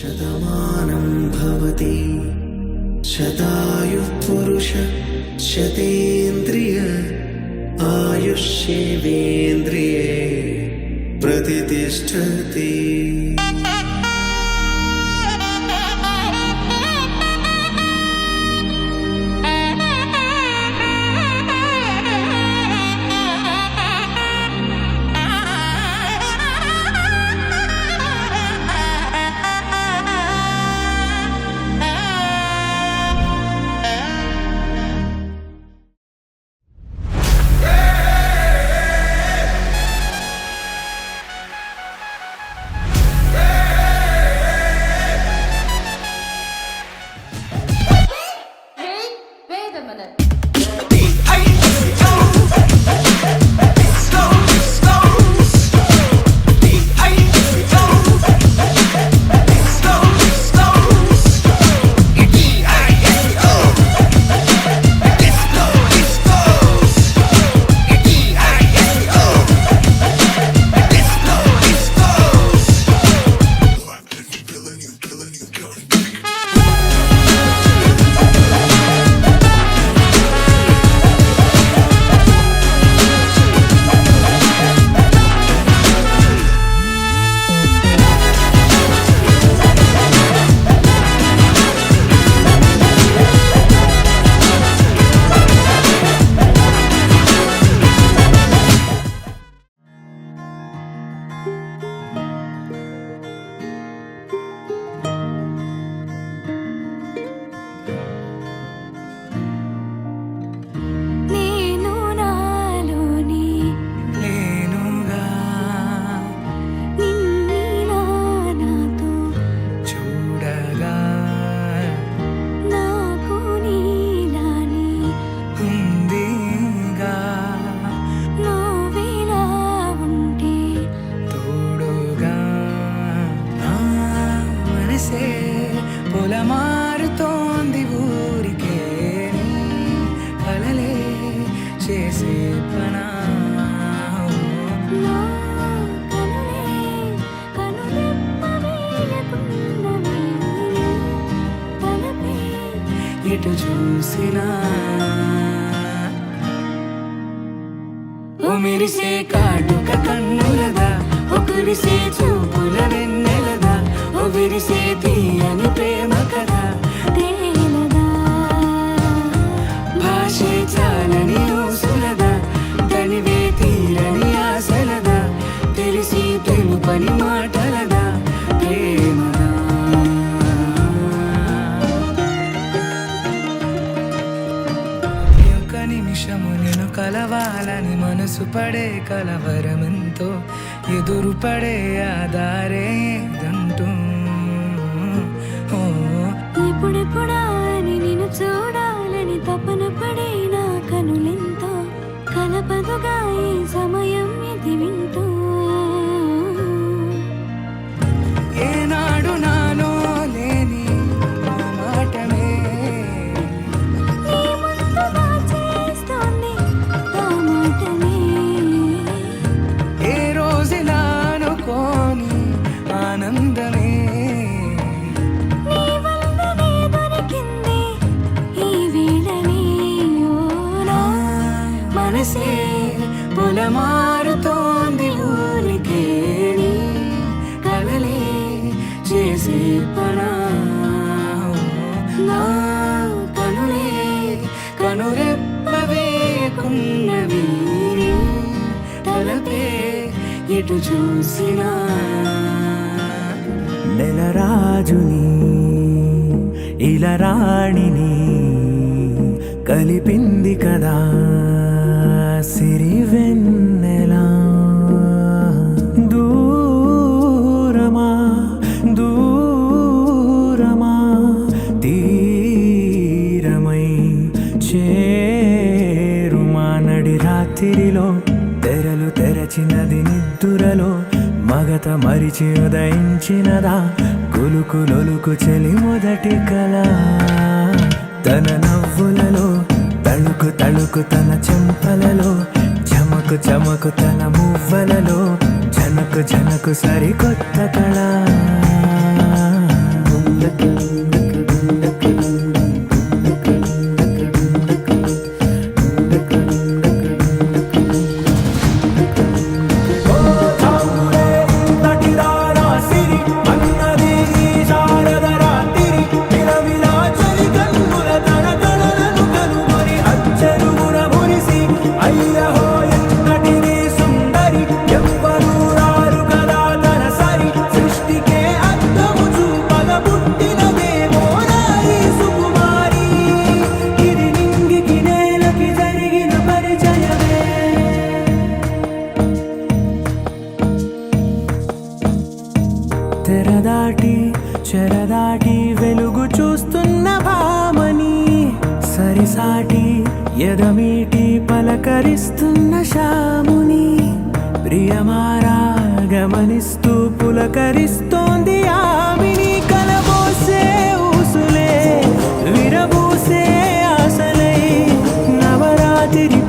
శతమానం భవతి శతాయుః పురుష శతేంద్రియ ఆయుష్యేవేంద్రియే ప్రతిష్టతి. మారుతోంది ఊరికే కలలే చేసే పనా ఎటు చూసినా ఓ మెరిసే కాటుక కన్నులదా ఓ కురిసే చూపుల వెన్నెలదా ఓ విరిసే తీయని ప్రేమ కదా తేలదా భాషే చాలని ఊసులదా తనివే తీరని ఆశలదా తెలిసి తెలుపని మాటలదా ప్రేమదా ఒక నిమిషము నేను కలవాలని మనసు పడే కలవరమెంతో ఎదురు పడే ఆధారేదంటూ ఎప్పుడెప్పుడా అని నిన్ను చూడాలని తపన పడే నా కనులెంతో కలపదుగా ఈ సమయం ఇది వింటూ ఏనాడు నాలో లేని మాటమే నీ ముందుగా చేస్తోంది ఆ మాటనే ఏ రోజులా అనుకోని ఆనందమే నీ వల్లనే దొరికింది ఈ వేళనే ఓ నా మనసే పొలమారుతోంది ఊరికే నీ కలలే చేసే పనా నా కనులే కనురెప్పవేకున్నవి తలపే ఎటు చూసినా నెలరాజుని ఇలా రాణిని కలిపింది కదా సిరి వెన్నెలా దూరమా దూరమా తీరమై చేరుమా నడి రాత్రిలో తెరలు తెరచినది నిద్దురలో మగత మరిచి ఉదయించినదా కులుకు లొలుకు చెలి మొదటి కళ తన నవ్వులలో తళుకు తళుకు తన చెంపలలో చమకు చమకు తన మువ్వలలో జనకు జనకు సరికొత్త కళ దాటి చెరదాటి వెలుగు చూస్తున్న భామని సరిసాటి ఎదమీటి పలకరిస్తున్న శాముని ప్రియమారా గమనిస్తూ పులకరిస్తోంది ఆమెని కలబోసే ఊసులే విరబూసే ఆశలై నవరాత్రి